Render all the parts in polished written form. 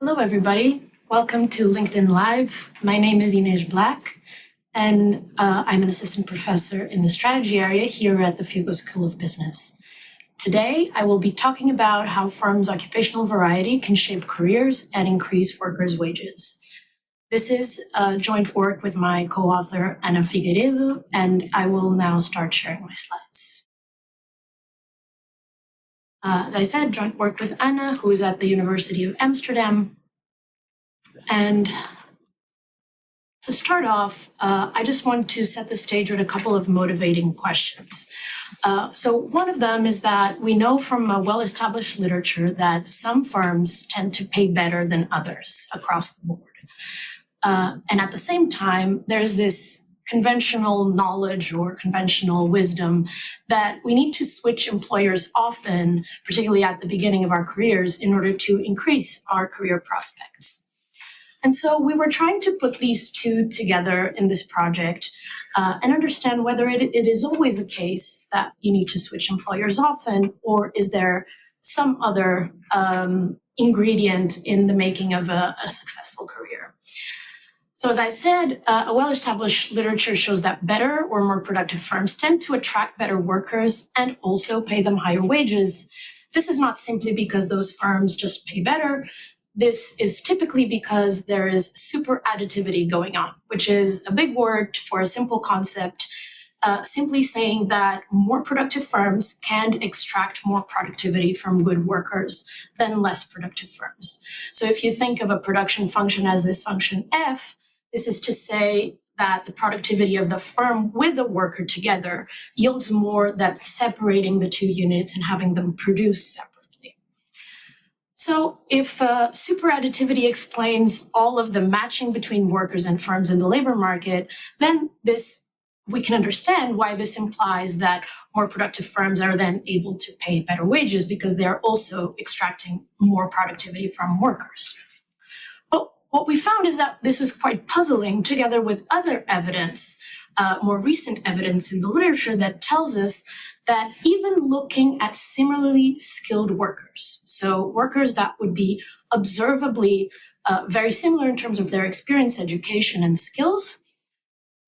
Hello, everybody. Welcome to LinkedIn Live. My name is Inês Black, and I'm an assistant professor in the strategy area here at the Fuqua School of Business. Today, I will be talking about how firms' occupational variety can shape careers and increase workers' wages. This is a joint work with my co-author, Ana Figueiredo, and I will now start sharing my slides. As I said, joint work with Ana, who is at the University of Amsterdam. And to start off, I just want to set the stage with a couple of motivating questions. So one of them is that we know from a well-established literature that some firms tend to pay better than others across the board. And at the same time, there's this conventional knowledge or conventional wisdom that we need to switch employers often, particularly at the beginning of our careers, in order to increase our career prospects. And so we were trying to put these two together in this project and understand whether it is always the case that you need to switch employers often, or is there some other ingredient in the making of a successful career. So as I said, a well-established literature shows that better or more productive firms tend to attract better workers and also pay them higher wages. This is not simply because those firms just pay better. This is typically because there is super additivity going on, which is a big word for a simple concept, simply saying that more productive firms can extract more productivity from good workers than less productive firms. So if you think of a production function as this function F, this is to say that the productivity of the firm with the worker together yields more than separating the two units and having them produce separately. So if super additivity explains all of the matching between workers and firms in the labor market, then we can understand why this implies that more productive firms are then able to pay better wages because they are also extracting more productivity from workers. But what we found is that this was quite puzzling, together with other evidence, more recent evidence in the literature that tells us that even looking at similarly skilled workers, so workers that would be observably very similar in terms of their experience, education, and skills,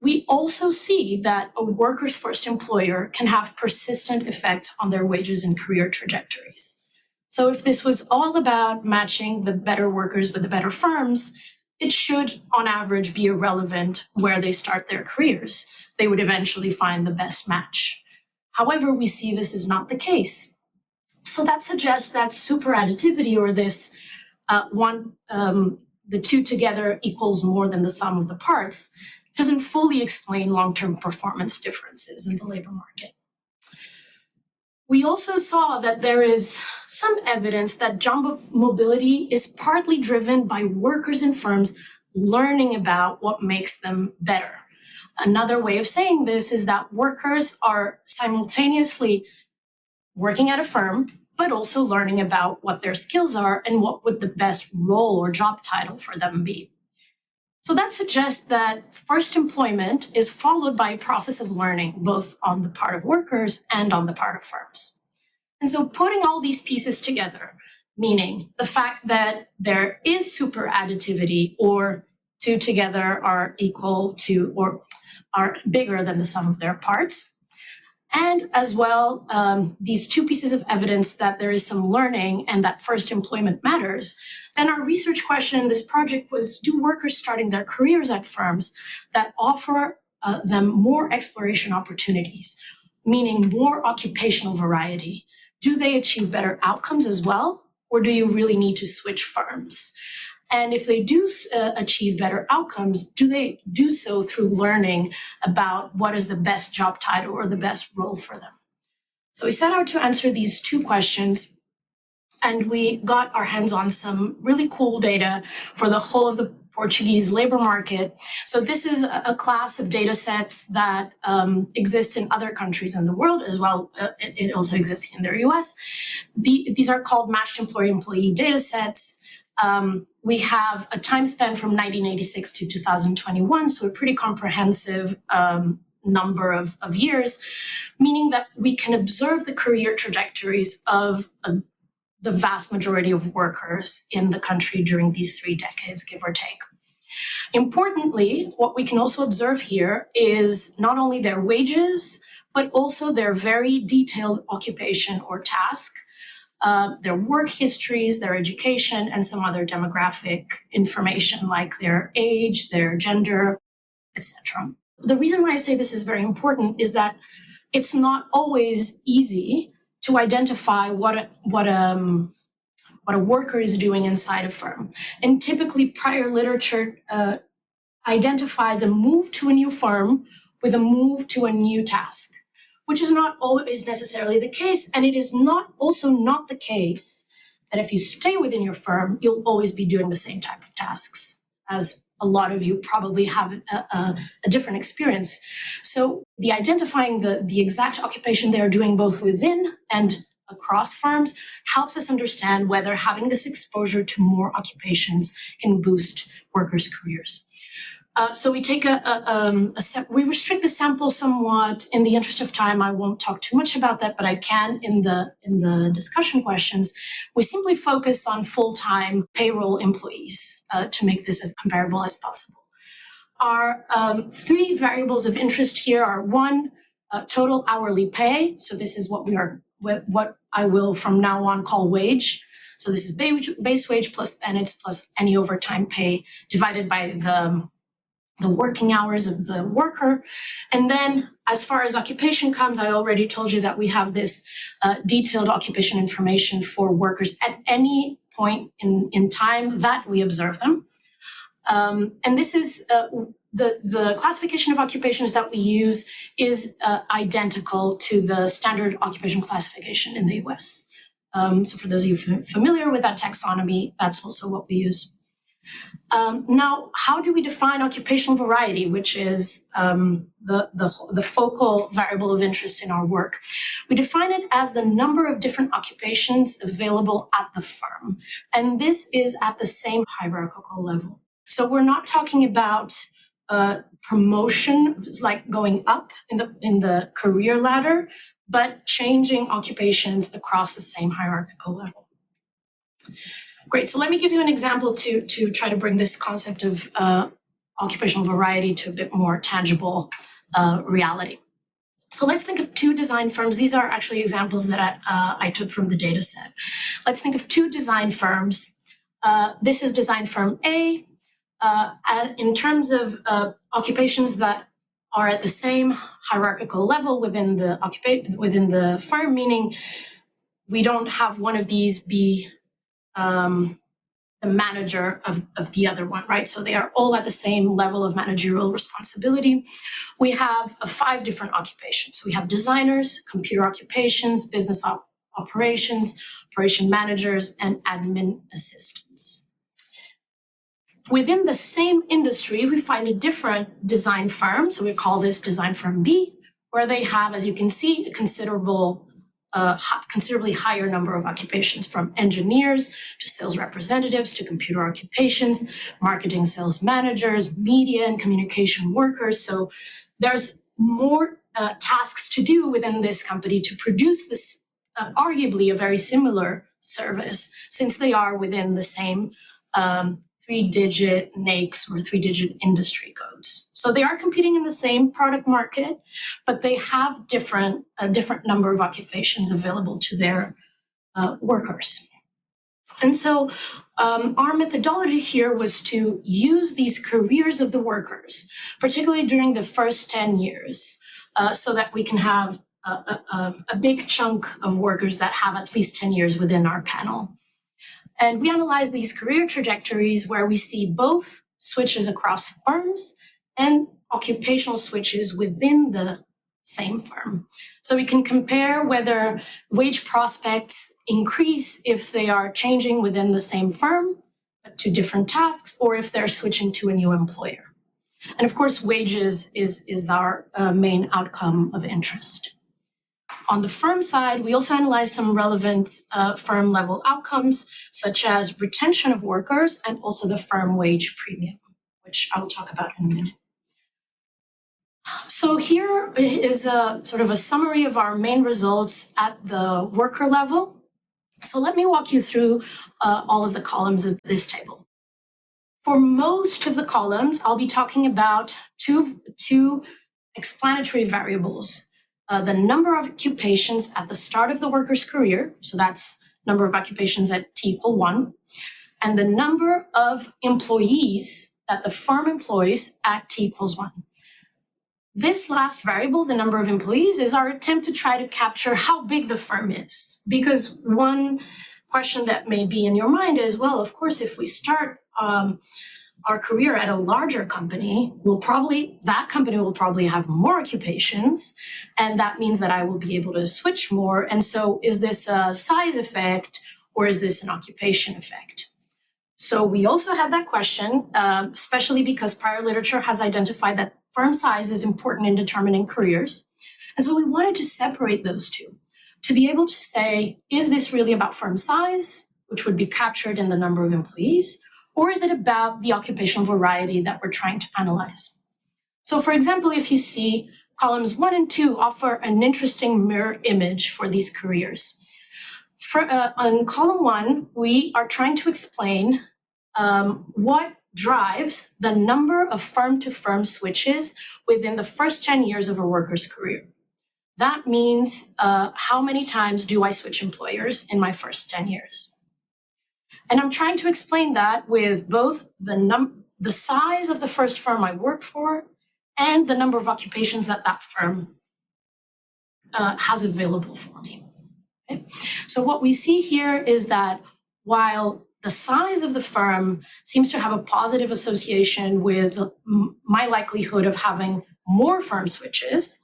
we also see that a worker's first employer can have persistent effects on their wages and career trajectories. So if this was all about matching the better workers with the better firms, it should, on average, be irrelevant where they start their careers. They would eventually find the best match. However, we see this is not the case. So that suggests that super additivity, or this the two together equals more than the sum of the parts, doesn't fully explain long-term performance differences in the labor market. We also saw that there is some evidence that job mobility is partly driven by workers and firms learning about what makes them better. Another way of saying this is that workers are simultaneously working at a firm, but also learning about what their skills are and what would the best role or job title for them be. So that suggests that first employment is followed by a process of learning, both on the part of workers and on the part of firms. And so putting all these pieces together, meaning the fact that there is super additivity, or two together are equal to or are bigger than the sum of their parts, and as well, these two pieces of evidence that there is some learning and that first employment matters, then our research question in this project was, do workers starting their careers at firms that offer them more exploration opportunities, meaning more occupational variety, do they achieve better outcomes as well, or do you really need to switch firms? And if they do achieve better outcomes, do they do so through learning about what is the best job title or the best role for them? So we set out to answer these two questions, and we got our hands on some really cool data for the whole of the Portuguese labor market. So this is a class of data sets that exists in other countries in the world as well. It also exists in the US. These are called matched employee-employee data sets. We have a time span from 1986 to 2021, so a pretty comprehensive number of years, meaning that we can observe the career trajectories of the vast majority of workers in the country during these 3 decades, give or take. Importantly, what we can also observe here is not only their wages, but also their very detailed occupation or task, their work histories, their education, and some other demographic information like their age, their gender, etc. The reason why I say this is very important is that it's not always easy to identify what a worker is doing inside a firm. And typically prior literature identifies a move to a new firm with a move to a new task, which is not always necessarily the case. And it is also not the case that if you stay within your firm, you'll always be doing the same type of tasks, as a lot of you probably have a different experience. So the identifying the exact occupation they are doing both within and across firms helps us understand whether having this exposure to more occupations can boost workers' careers. So we take we restrict the sample somewhat. In the interest of time, I won't talk too much about that, but I can in the discussion questions. We simply focus on full-time payroll employees to make this as comparable as possible. Our 3 variables of interest here are 1, total hourly pay. So this is what I will from now on call wage. So this is base wage plus benefits plus any overtime pay divided by the working hours of the worker. And then as far as occupation comes, I already told you that we have this detailed occupation information for workers at any point in time that we observe them. And this is the classification of occupations that we use is identical to the standard occupation classification in the US. So for those of you familiar with that taxonomy, that's also what we use. Now, how do we define occupational variety, which is the focal variable of interest in our work? We define it as the number of different occupations available at the firm. And this is at the same hierarchical level. So we're not talking about promotion, like going up in the career ladder, but changing occupations across the same hierarchical level. Great, so let me give you an example to try to bring this concept of occupational variety to a bit more tangible reality. So let's think of 2 design firms. These are actually examples that I took from the data set. Let's think of 2 design firms. This is design firm A. And in terms of occupations that are at the same hierarchical level within the firm, meaning we don't have one of these be the manager of the other one, right? So they are all at the same level of managerial responsibility. We have 5 different occupations. We have designers, computer occupations, business operations, operation managers, and admin assistants. Within the same industry, we find a different design firm. So we call this design firm B, where they have, as you can see, a considerably higher number of occupations, from engineers to sales representatives to computer occupations, marketing sales managers, media and communication workers. So there's more tasks to do within this company to produce this arguably a very similar service, since they are within the same 3-digit NAICS or 3-digit industry codes. So they are competing in the same product market, but they have a different number of occupations available to their workers. And so our methodology here was to use these careers of the workers, particularly during the first 10 years, so that we can have a big chunk of workers that have at least 10 years within our panel. And we analyze these career trajectories where we see both switches across firms and occupational switches within the same firm. So we can compare whether wage prospects increase if they are changing within the same firm to different tasks, or if they're switching to a new employer. And of course, wages is our main outcome of interest. On the firm side, we also analyze some relevant firm level outcomes, such as retention of workers and also the firm wage premium, which I will talk about in a minute. So here is a sort of a summary of our main results at the worker level. So let me walk you through all of the columns of this table. For most of the columns, I'll be talking about two explanatory variables. The number of occupations at the start of the worker's career, so that's number of occupations at t = 1, and the number of employees that the firm employs at t = 1. This last variable, the number of employees, is our attempt to try to capture how big the firm is. Because one question that may be in your mind is, well, of course, if we start our career at a larger company, that company will probably have more occupations, and that means that I will be able to switch more. And so is this a size effect or is this an occupation effect? So we also had that question, especially because prior literature has identified that firm size is important in determining careers. And so we wanted to separate those two, to be able to say, is this really about firm size, which would be captured in the number of employees, or is it about the occupational variety that we're trying to analyze? So for example, if you see columns 1 and 2 offer an interesting mirror image for these careers. On column 1, we are trying to explain what drives the number of firm-to-firm switches within the first 10 years of a worker's career. That means how many times do I switch employers in my first 10 years? And I'm trying to explain that with both the size of the first firm I work for and the number of occupations that firm has available for me. Okay? So what we see here is that while the size of the firm seems to have a positive association with my likelihood of having more firm switches,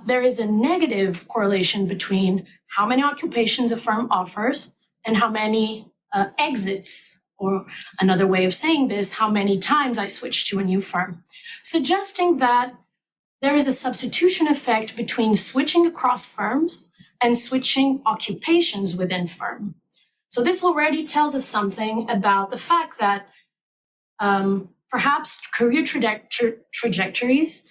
there is a negative correlation between how many occupations a firm offers and how many exits, or another way of saying this, how many times I switch to a new firm, suggesting that there is a substitution effect between switching across firms and switching occupations within firm. So this already tells us something about the fact that perhaps career trajectories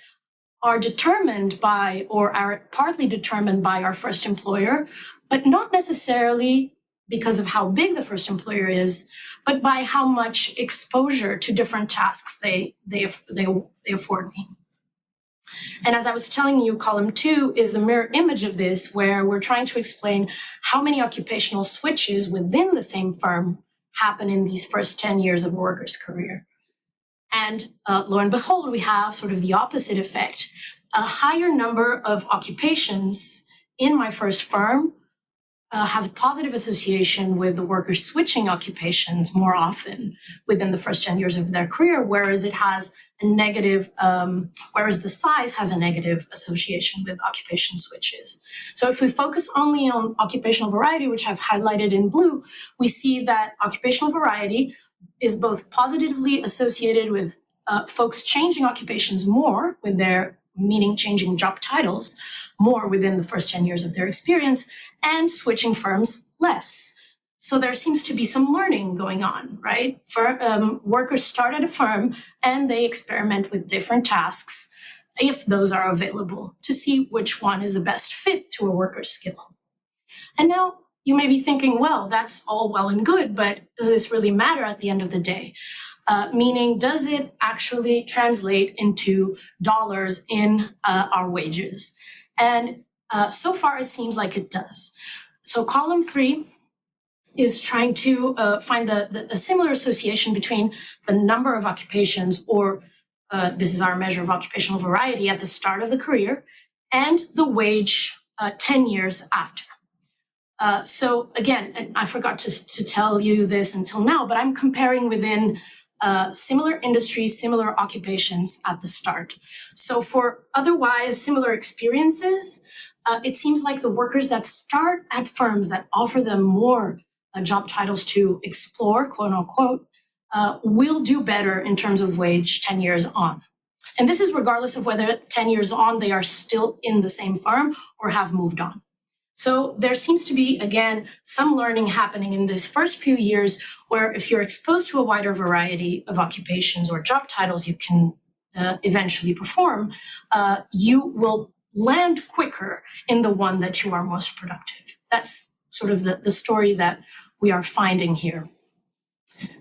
are determined by, or are partly determined by, our first employer, but not necessarily because of how big the first employer is, but by how much exposure to different tasks they afford me. And as I was telling you, column 2 is the mirror image of this, where we're trying to explain how many occupational switches within the same firm happen in these first 10 years of a worker's career. And lo and behold, we have sort of the opposite effect. A higher number of occupations in my first firm has a positive association with the worker switching occupations more often within the first 10 years of their career, whereas it has a negative, whereas the size has a negative association with occupation switches. So if we focus only on occupational variety, which I've highlighted in blue, we see that occupational variety is both positively associated with folks changing occupations more with their, meaning changing job titles more within the first 10 years of their experience, and switching firms less. So there seems to be some learning going on, right? Workers start at a firm and they experiment with different tasks, if those are available, to see which one is the best fit to a worker's skill. And now you may be thinking, well, that's all well and good, but does this really matter at the end of the day? Meaning, does it actually translate into dollars in our wages? And so far, it seems like it does. So column 3 is trying to find the similar association between the number of occupations, or this is our measure of occupational variety at the start of the career, and the wage 10 years after. So again, and I forgot to tell you this until now, but I'm comparing within similar industries, similar occupations at the start. So for otherwise similar experiences, it seems like the workers that start at firms that offer them more job titles to explore, quote unquote, will do better in terms of wage 10 years on. And this is regardless of whether 10 years on they are still in the same firm or have moved on. So there seems to be, again, some learning happening in these first few years where if you're exposed to a wider variety of occupations or job titles you can eventually perform, you will land quicker in the one that you are most productive. That's sort of the story that we are finding here.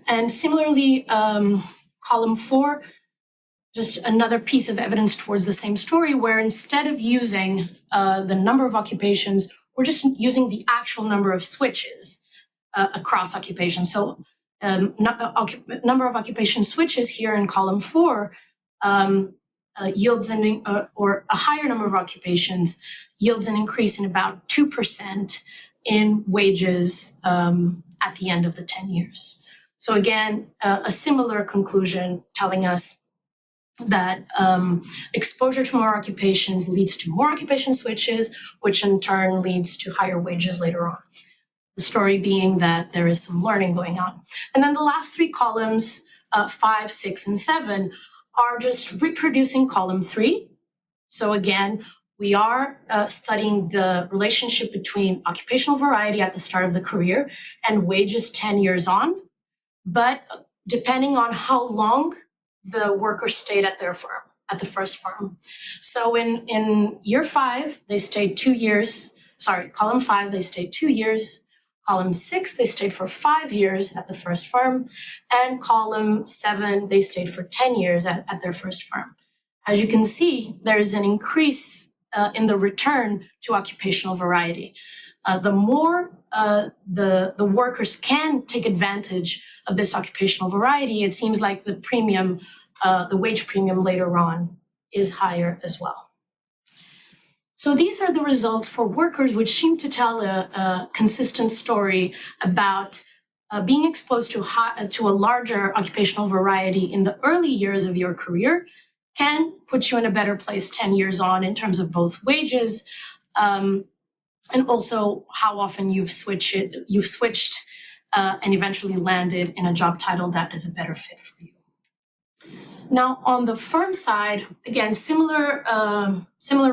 And similarly, column 4, just another piece of evidence towards the same story, where instead of using the number of occupations, we're just using the actual number of switches across occupations. So number of occupation switches here in column 4 yields or a higher number of occupations yields an increase in about 2% in wages at the end of the 10 years. So again, a similar conclusion telling us that exposure to more occupations leads to more occupation switches, which in turn leads to higher wages later on. The story being that there is some learning going on. And then the last 3 columns, 5, 6, and 7, are just reproducing column 3. So again, we are studying the relationship between occupational variety at the start of the career and wages 10 years on, but depending on how long the worker stayed at their firm, at the first firm. So in year 5, they stayed 2 years. Sorry, column 5, they stayed 2 years. Column 6, they stayed for 5 years at the first firm. And column 7, they stayed for 10 years at their first firm. As you can see, there is an increase in the return to occupational variety. The more the workers can take advantage of this occupational variety, it seems like the premium, the wage premium later on is higher as well. So these are the results for workers, which seem to tell a consistent story about being exposed to a larger occupational variety in the early years of your career can put you in a better place 10 years on in terms of both wages and also how often you've switched and eventually landed in a job title that is a better fit for you. Now, on the firm side, again, similar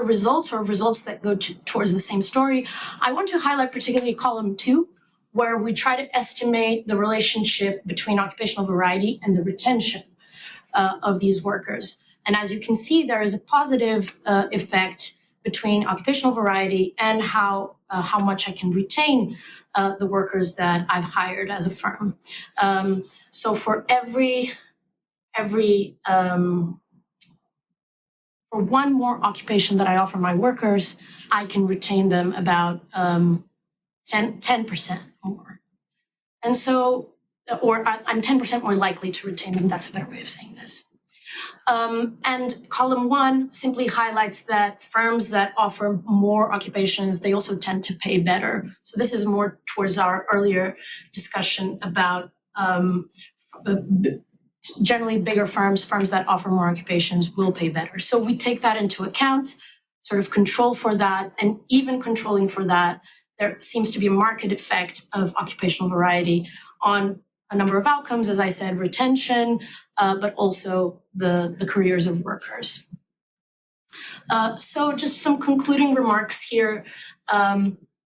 results or results that go towards the same story. I want to highlight particularly column 2, where we try to estimate the relationship between occupational variety and the retention of these workers. And as you can see, there is a positive effect between occupational variety and how much I can retain the workers that I've hired as a firm. So for for one more occupation that I offer my workers, I can retain them about 10% more. And so, or I'm 10% more likely to retain them. That's a better way of saying this. And column 1 simply highlights that firms that offer more occupations, they also tend to pay better. So this is more towards our earlier discussion about generally bigger firms that offer more occupations will pay better. So we take that into account, sort of control for that, and even controlling for that, there seems to be a marked effect of occupational variety on a number of outcomes, as I said, retention, but also the careers of workers. So just some concluding remarks here.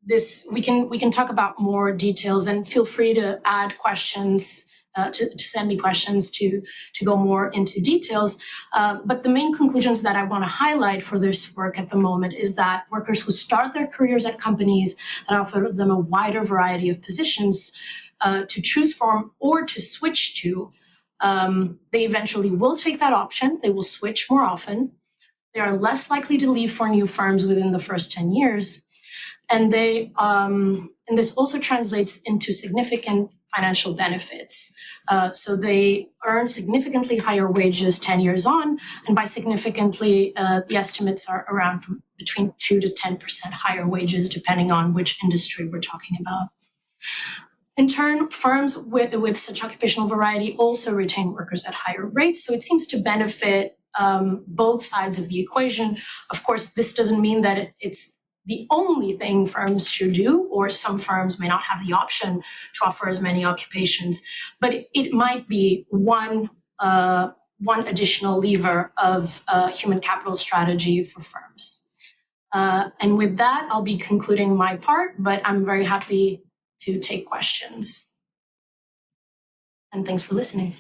We can talk about more details, and feel free to add questions, to send me questions to go more into details. But the main conclusions that I want to highlight for this work at the moment is that workers who start their careers at companies that offer them a wider variety of positions to choose from or to switch to, they eventually will take that option. They will switch more often. They are less likely to leave for new firms within the first 10 years. And this also translates into significant financial benefits. So they earn significantly higher wages 10 years on, and by significantly, the estimates are around from between 2 to 10% higher wages, depending on which industry we're talking about. In turn, firms with such occupational variety also retain workers at higher rates, so it seems to benefit both sides of the equation. Of course, this doesn't mean that it's the only thing firms should do, or some firms may not have the option to offer as many occupations, but it might be one additional lever of human capital strategy for firms. And with that, I'll be concluding my part, but I'm very happy to take questions. And thanks for listening.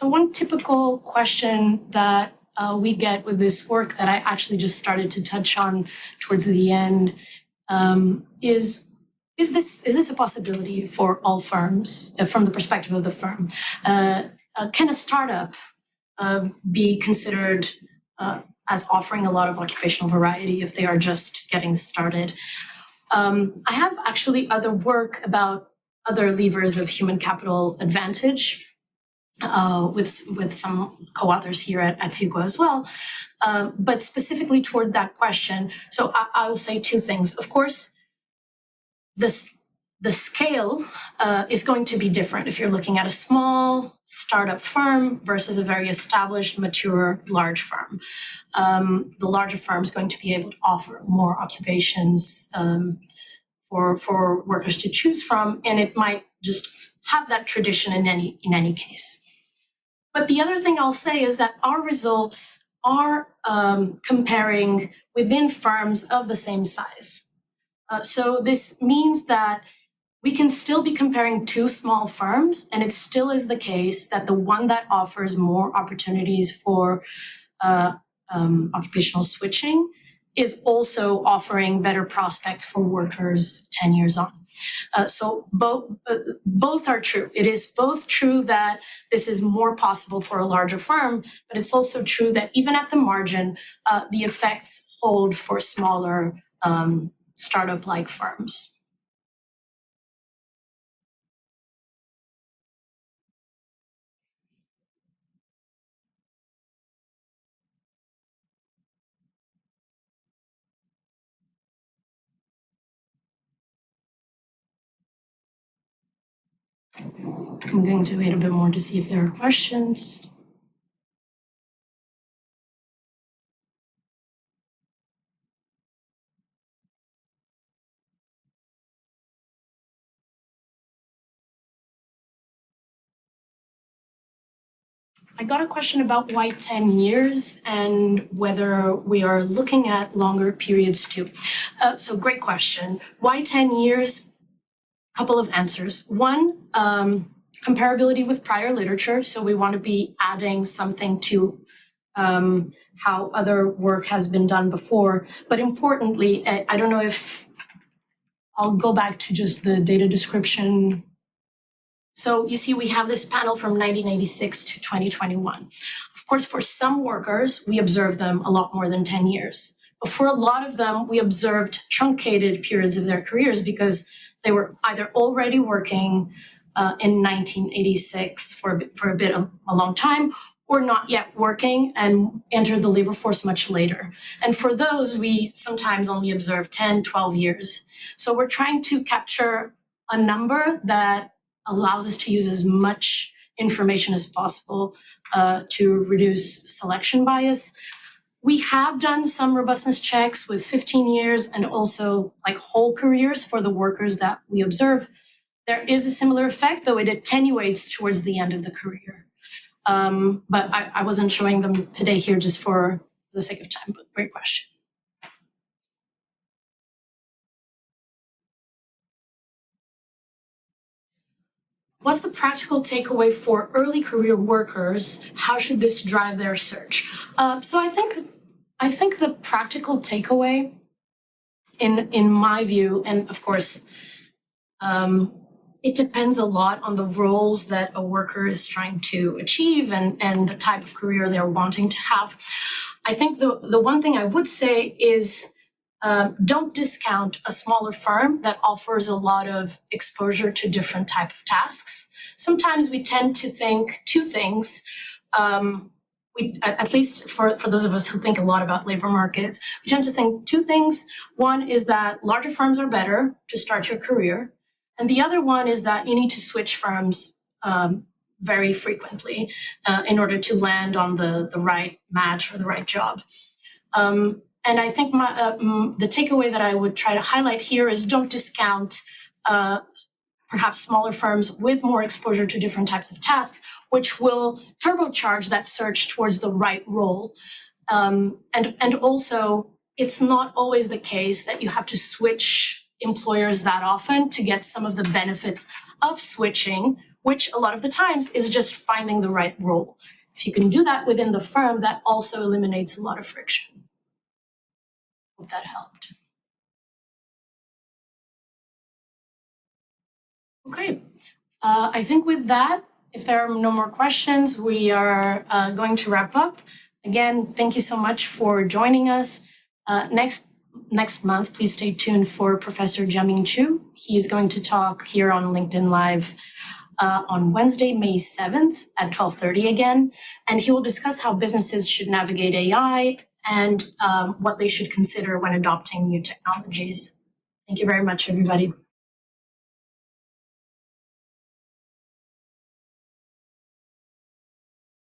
So one typical question that we get with this work that I actually just started to touch on towards the end is this a possibility for all firms from the perspective of the firm? Can a startup be considered as offering a lot of occupational variety if they are just getting started? I have actually other work about other levers of human capital advantage with some co-authors here at Fuqua as well, but specifically toward that question. So I will say two things. Of course, the scale is going to be different if you're looking at a small startup firm versus a very established, mature, large firm. The larger firm is going to be able to offer more occupations for workers to choose from, and it might just have that tradition in any case. But the other thing I'll say is that our results are comparing within firms of the same size. So this means that we can still be comparing two small firms, and it still is the case that the one that offers more opportunities for occupational switching is also offering better prospects for workers 10 years on. So both are true. It is both true that this is more possible for a larger firm, but it's also true that even at the margin, the effects hold for smaller startup-like firms. I'm going to wait a bit more to see if there are questions. I got a question about why 10 years and whether we are looking at longer periods too. So great question. Why 10 years? Couple of answers. One, comparability with prior literature. So we want to be adding something to how other work has been done before. But importantly, I don't know if I'll go back to just the data description. So you see, we have this panel from 1986 to 2021. Of course, for some workers, we observed them a lot more than 10 years. But for a lot of them, we observed truncated periods of their careers because they were either already working in 1986 for a bit of a long time, or not yet working and entered the labor force much later. And for those, we sometimes only observe 10, 12 years. So we're trying to capture a number that allows us to use as much information as possible to reduce selection bias. We have done some robustness checks with 15 years and also like whole careers for the workers that we observe. There is a similar effect, though it attenuates towards the end of the career. But I wasn't showing them today here just for the sake of time, but great question. What's the practical takeaway for early career workers? How should this drive their search? So I think the practical takeaway, in my view, and of course, it depends a lot on the roles that a worker is trying to achieve and the type of career they're wanting to have. I think the one thing I would say is don't discount a smaller firm that offers a lot of exposure to different type of tasks. Sometimes we tend to think two things. At least for those of us who think a lot about labor markets, we tend to think two things. One is that larger firms are better to start your career. And the other one is that you need to switch firms very frequently in order to land on the right match or the right job. And I think the takeaway that I would try to highlight here is don't discount perhaps smaller firms with more exposure to different types of tasks, which will turbocharge that search towards the right role. And also, it's not always the case that you have to switch employers that often to get some of the benefits of switching, which a lot of the times is just finding the right role. If you can do that within the firm, that also eliminates a lot of friction. Hope that helped. Okay, I think with that, if there are no more questions, we are going to wrap up. Again, thank you so much for joining us. Next month, please stay tuned for Professor Jiaming Chu. He is going to talk here on LinkedIn Live on Wednesday, May 7th at 12:30 again, and he will discuss how businesses should navigate AI and what they should consider when adopting new technologies. Thank you very much, everybody.